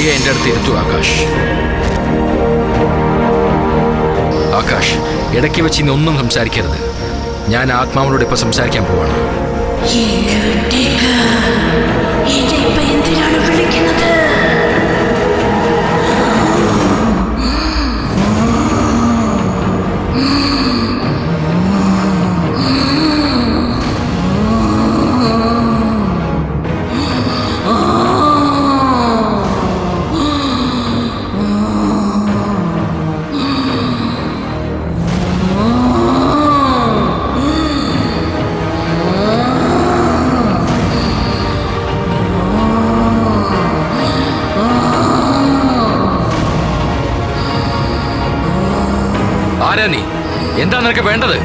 പതിയെ എൻ്റെ അടുത്ത് ഇരുത്തു ആകാശ്. ആകാശ്, ഇടയ്ക്ക് വെച്ച് ഇനി ഒന്നും സംസാരിക്കരുത്. ഞാൻ ആത്മാവിനോട് ഇപ്പൊ സംസാരിക്കാൻ പോവാണ്. എന്തിനാണ് വിളിക്കുന്നത്? ആരാ നീ? എന്താ നിനക്ക് വേണ്ടത്?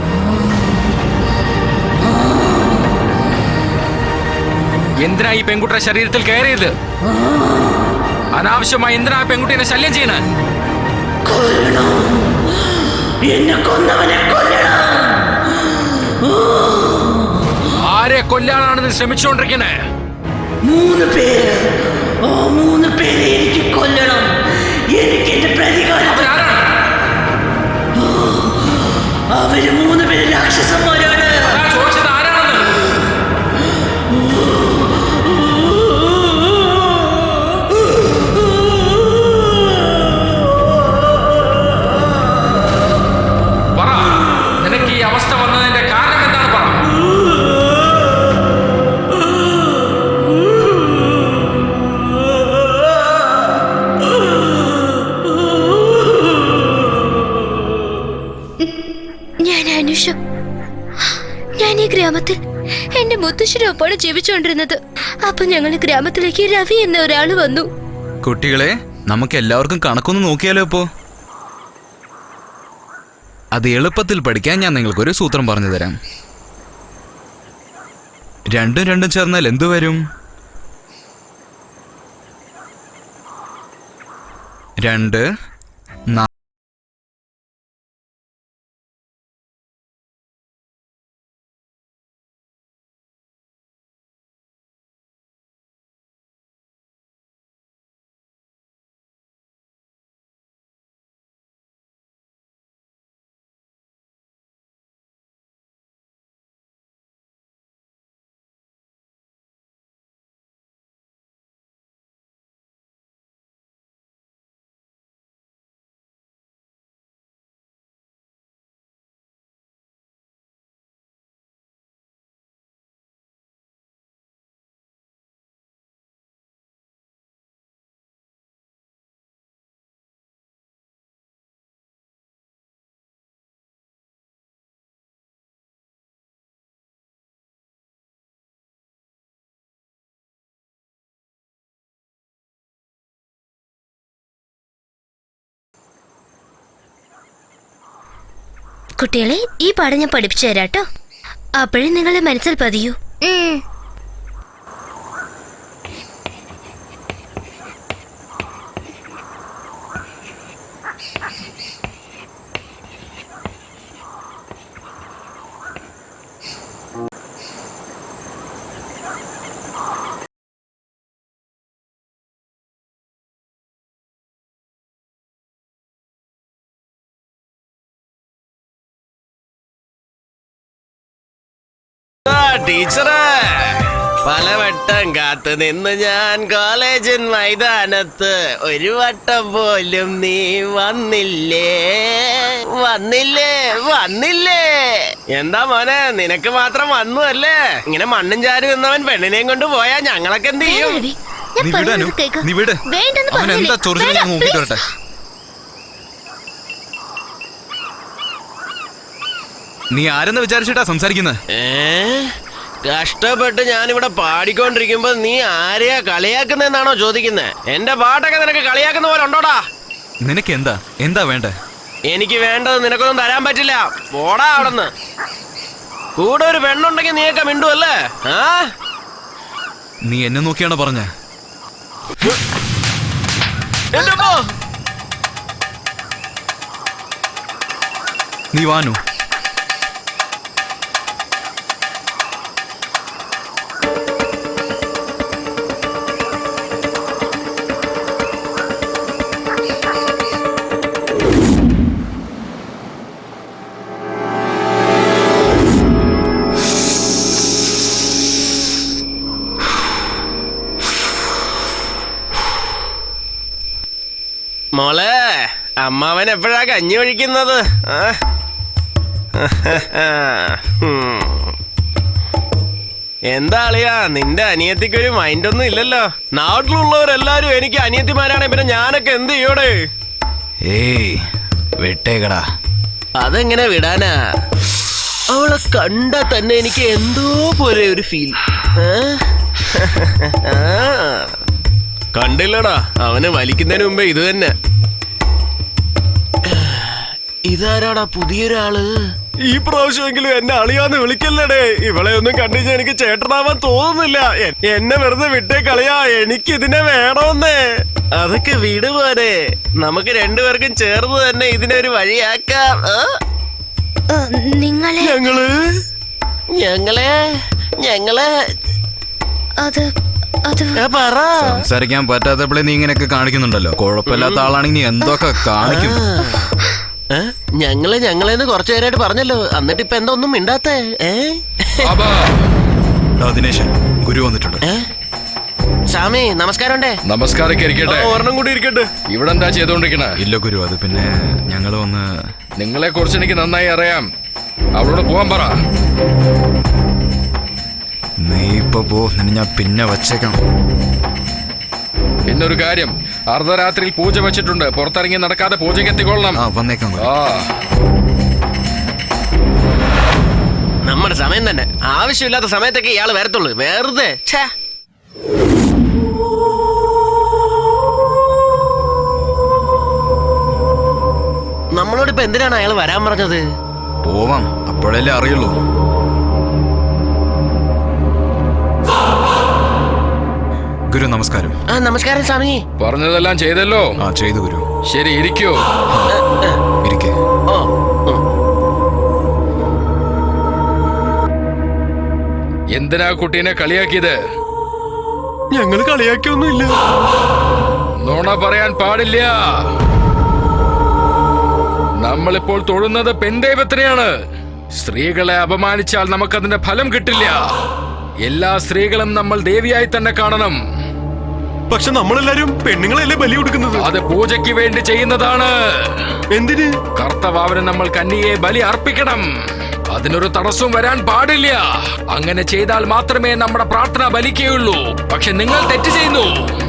എന്തിനാ ഈ പെൺകുട്ടിയുടെ ശരീരത്തിൽ കയറിയത്? അനാവശ്യമായി എന്തിനാ ആ പെൺകുട്ടിയെ ശല്യം ചെയ്യണ? ആരെ കൊല്ലാനാണ് നീ ശ്രമിച്ചുകൊണ്ടിരിക്കണേ? 3 പേര്. ആ 3 പേരെ എനിക്ക് കൊല്ലണം. എനിക്ക് എന്റെ പ്രതികാരം. അവര് 3 പേര് രാക്ഷസന്മാരാണ്. ചോദിച്ചത് ആരാണെന്ന്? പറ, നിനക്ക് ഈ അവസ്ഥ വന്നതിന്റെ കാരണം എന്താണ്? പറ. ഞാൻ ഈ ഗ്രാമത്തിൽ എന്റെ മുത്തശ്ശിനൊപ്പാണ് ജീവിച്ചുകൊണ്ടിരുന്നത്. അപ്പൊ ഞങ്ങളുടെ ഗ്രാമത്തിലേക്ക് രവി എന്ന ഒരാള് വന്നു. കുട്ടികളെ, നമുക്ക് എല്ലാവർക്കും കണക്കൊന്ന് നോക്കിയാലോ? ഇപ്പോ അത് എളുപ്പത്തിൽ പഠിക്കാൻ ഞാൻ നിങ്ങൾക്കൊരു സൂത്രം പറഞ്ഞു തരാം. 2 2 ചേർന്നാൽ എന്തു വരും? 2 4. കുട്ടികളെ, ഈ പാഠം ഞാൻ പഠിപ്പിച്ചു തരാട്ടോ. അപ്പോഴും നിങ്ങളുടെ മനസ്സിൽ പതിയൂ. ടീച്ചറെ, പലവട്ടം കാത്തു നിന്ന് ഞാൻ കോളേജിൻ മൈതാനത്ത്. ഒരു വട്ടം പോലും നീ വന്നില്ലേ? എന്താ മോനെ, നിനക്ക് മാത്രം വന്നു അല്ലേ? ഇങ്ങനെ മണ്ണും ചാരും എന്നവൻ പെണ്ണിനെയും കൊണ്ട് പോയാ ഞങ്ങളൊക്കെ എന്ത് ചെയ്യും? നീ ആരെന്ന് വിചാരിച്ചിട്ടാ സംസാരിക്കുന്നത്? കഷ്ടപ്പെട്ട് ഞാനിവിടെ പാടിക്കൊണ്ടിരിക്കുമ്പോ നീ ആരെയാ കളിയാക്കുന്നെന്നാണോ ചോദിക്കുന്നത്? എന്റെ പാട്ടൊക്കെ നിനക്ക് കളിയാക്കുന്ന പോലെ ഉണ്ടോടാ? നിനക്ക് എന്താ വേണ്ടേ? എനിക്ക് വേണ്ടത് നിനക്കൊന്നും തരാൻ പറ്റില്ല. പോടാ അവിടെന്ന്. കൂടെ ഒരു പെണ്ണുണ്ടെങ്കിൽ നീയൊക്കെ മിണ്ടുവല്ലേ? നീ എന്നെ നോക്കിയാണോ പറഞ്ഞേ? നീ വാനു. മോളെ അമ്മാവൻ എപ്പോഴാ കഞ്ഞി ഒഴിക്കുന്നത്? എന്താ അളിയാ, നിന്റെ അനിയത്തിക്കൊരു മൈൻഡ് ഒന്നും ഇല്ലല്ലോ. നാട്ടിലുള്ളവരെല്ലാരും എനിക്ക് അനിയത്തിമാരാണെ പിന്നെ ഞാനൊക്കെ എന്ത് ചെയ്യോടെ? ഏയ് വിട്ടേക്കടാ. അതെങ്ങനെ വിടാനാ? അവളെ കണ്ടാ തന്നെ എനിക്ക് എന്തോ പോലെ ഒരു ഫീൽ. കണ്ടില്ലടാ, അവന് വലിക്കുന്നതിന് മുമ്പേ ഇത് തന്നെ. ഇതാരാടാ പുതിയൊരാള്? ഈ പ്രാവശ്യമെങ്കിലും എന്നെ അളിയാന്ന് വിളിക്കല്ലേടേ. ഇവളെ ഒന്നും കണ്ടിച്ച് എനിക്ക് ചേട്ടനാവാൻ തോന്നുന്നില്ല. എന്നെ വെറുതെ വിട്ടേ കളിയാ, എനിക്ക് ഇതിനെ വേണമെന്നേ. അതൊക്കെ വീട് പോരെ, നമുക്ക് രണ്ടുപേർക്കും ചേർന്ന് തന്നെ ഇതിനെ ഒരു വഴിയാക്കാം. നിങ്ങളെ ഞങ്ങളെ പറ. സംസാരിക്കാൻ പറ്റാത്തപ്പോഴേ നീ ഇങ്ങനെയൊക്കെ കാണിക്കുന്നുണ്ടല്ലോ. കുഴപ്പമില്ലാത്ത ആളാണെങ്കിൽ നീ എന്തൊക്കെ കാണിക്കും. ഞങ്ങളെന്ന് കുറച്ചു നേരമായിട്ട് പറഞ്ഞല്ലോ, എന്നിട്ട് ഇപ്പൊ എന്താ ഒന്നും മിണ്ടാത്തേ? ദിനേശൻ, ഗുരു വന്നിട്ടുണ്ട്. സ്വാമി നമസ്കാരമുണ്ടേ. നമസ്കാരം ഇരിക്കട്ടെ. ഒരെണ്ണം കൂടി ഇരിക്കട്ടെ. ഇവിടെ എന്താ ചെയ്തോണ്ടിരിക്കണ? ഇല്ല ഗുരു, അത് പിന്നെ ഞങ്ങള് വന്ന്. നിങ്ങളെ കുറിച്ച് എനിക്ക് നന്നായി അറിയാം. അവളോട് പോവാൻ പറ. നീ ഇപ്പൊ പോ, നിന്നെ ഞാൻ പിന്നെ വച്ചേക്കാം. പിന്നൊരു കാര്യം, അർദ്ധരാത്രിയിൽ പൂജ വെച്ചിട്ടുണ്ട്. പുറത്തിറങ്ങി നടക്കാതെ പൂജയ്ക്ക് എത്തിക്കൊള്ളണം. വന്നേക്കാം. നമ്മുടെ സമയം തന്നെ. ആവശ്യമില്ലാത്ത സമയത്തൊക്കെ ഇയാള് വരത്തുള്ളൂ, വെറുതെ. നമ്മളോട് ഇപ്പൊ എന്തിനാണ് അയാൾ വരാൻ പറഞ്ഞത്? പോവാം, അപ്പോഴല്ലേ അറിയുള്ളൂ. ഗുരു നമസ്കാരം. നമസ്കാരം സ്വാമി. പറഞ്ഞതെല്ലാം ചെയ്തല്ലോ? ചെയ്തു ഗുരു. ശരി, ഇരിക്കൂ. ഇരിക്കേ. എന്തിനാ കുട്ടീനെ കളിയാക്കിയത്? ഞങ്ങള് കളിയാക്കിയൊന്നുമില്ല. നുണ പറയാൻ പാടില്ല. നമ്മളിപ്പോൾ തൊഴുന്നത് പെൺദൈവത്തിനെയാണ്. സ്ത്രീകളെ അപമാനിച്ചാൽ നമുക്കതിന്റെ ഫലം കിട്ടില്ല. എല്ലാ സ്ത്രീകളും നമ്മൾ ദേവിയായി തന്നെ കാണണം. പക്ഷെ നമ്മളെല്ലാരും പെണ്ണുങ്ങളെല്ലാം ബലി കൊടുക്കുന്നത്. അത് പൂജയ്ക്ക് വേണ്ടി ചെയ്യുന്നതാണ്. എന്തിന്? കർത്തവാവിന് നമ്മൾ കന്യയെ ബലി അർപ്പിക്കണം. അതിനൊരു തടസ്സവും വരാൻ പാടില്ല. അങ്ങനെ ചെയ്താൽ മാത്രമേ നമ്മുടെ പ്രാർത്ഥന ബലിക്കുകയുള്ളൂ. പക്ഷെ നിങ്ങൾ തെറ്റ് ചെയ്യുന്നു.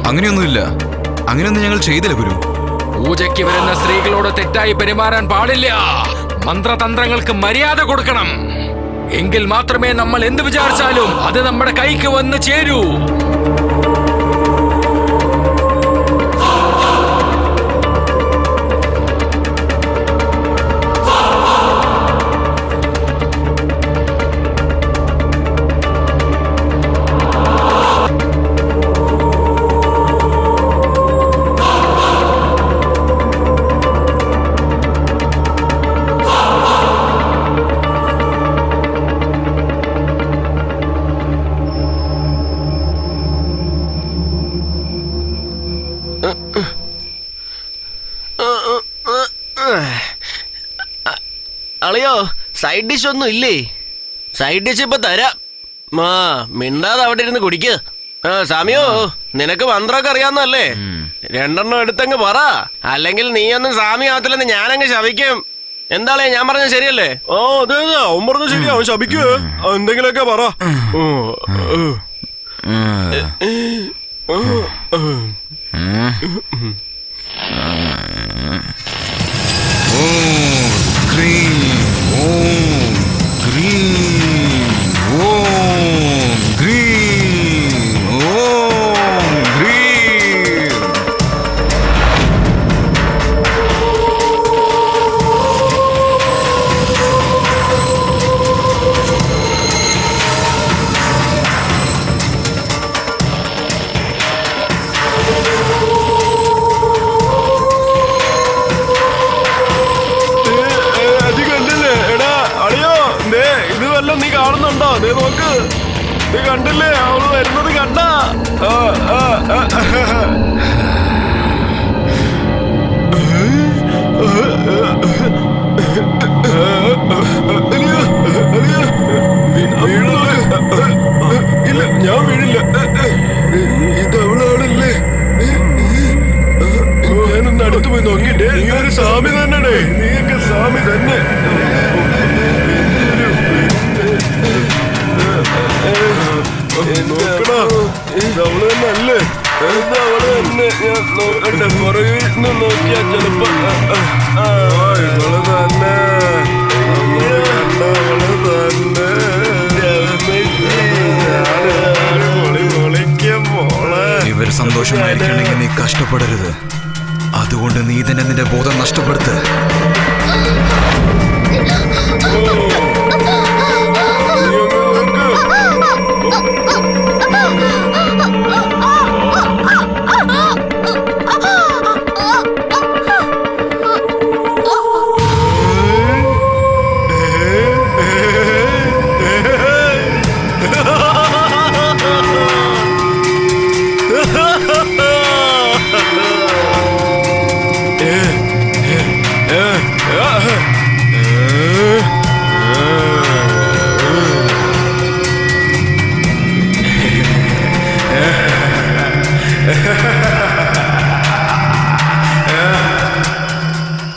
അങ്ങനെയൊന്നുമില്ല, അങ്ങനെയൊന്നും ഞങ്ങൾ ചെയ്തില്ല ഗുരു. പൂജയ്ക്ക് വരുന്ന സ്ത്രീകളോട് തെറ്റായി പെരുമാറാൻ പാടില്ല. മന്ത്രതന്ത്രങ്ങൾക്ക് മര്യാദ കൊടുക്കണം. എങ്കിൽ മാത്രമേ നമ്മൾ എന്ത് വിചാരിച്ചാലും അത് നമ്മുടെ കൈക്ക് വന്ന് ചേരൂ. അളിയോ, സൈഡ് ഡിഷ് ഒന്നും ഇല്ലേ? സൈഡ് ഡിഷ് ഇപ്പൊ തരാം. മിണ്ടാതെ അവിടെ ഇരുന്ന് കുടിക്ക്. സാമിയോ, നിനക്ക് മന്ത്രമൊക്കെ അറിയാവുന്നല്ലേ? രണ്ടെണ്ണം എടുത്തങ്ങ് പറ, അല്ലെങ്കിൽ നീയൊന്നും സാമി ആവത്തില്ലെന്ന് ഞാനങ്ങ് ശപിക്കും. എന്താളേ, ഞാൻ പറഞ്ഞത് ശരിയല്ലേ? അതെ, അവൻ പറഞ്ഞത് ശരി. അവൻ ശപിക്കൂ. എന്തെങ്കിലുമൊക്കെ പറ. നീ കാണുന്നുണ്ടോ? നീ നോക്ക്, നീ കണ്ടില്ലേ? അവള് വരുന്നത് കണ്ട? ഇല്ല, ഞാൻ വീഴില്ല. ഇതവളാണല്ലേ? ഞാനൊന്ന് അടുത്ത് പോയി സ്വാമി തന്നെ, നീയൊക്കെ സ്വാമി തന്നെ. നോക്കടാ, അവള് തന്നെ അല്ലേ? അവള് തന്നെ. ഞാൻ നോക്കട്ടെ, പുറകിൽ നിന്ന് നോക്കിയാ ചെലപ്പോ ഇവള് തന്നെ. അവള് തന്നെ. ഇവർ സന്തോഷമായിരിക്കണമെങ്കിൽ നീ കഷ്ടപ്പെടരുത്. അതുകൊണ്ട് നീ തന്നെ നിന്റെ ബോധം നഷ്ടപ്പെടുത്ത്.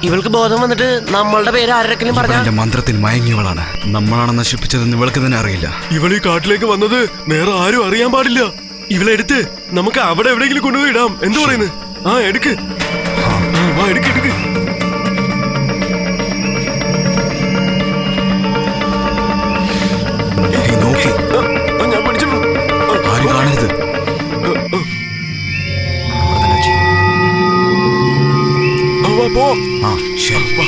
ഇവൾക്ക് ബോധം വന്നിട്ട് നമ്മളുടെ പേര് ആരെങ്കിലും പറഞ്ഞ എന്റെ മന്ത്രത്തിൽ മയങ്ങിയവളാണ്. നമ്മളാണ് നശിപ്പിച്ചതെന്ന് ഇവൾക്ക് തന്നെ അറിയില്ല. ഇവളീ കാട്ടിലേക്ക് വന്നത് വേറെ ആരും അറിയാൻ പാടില്ല. ഇവളെ എടുത്ത് നമുക്ക് അവിടെ എവിടെയെങ്കിലും കൊണ്ടുപോയി ഇടാം. എന്തു പറയുന്നു? ആ എടുക്ക്. വാ, എടുക്ക് എടുക്ക്. നോക്കി ഞാൻ പഠിച്ചോളൂ. ആരും കാണരുത്. വാ, പോ. ആ ശരി. വാ.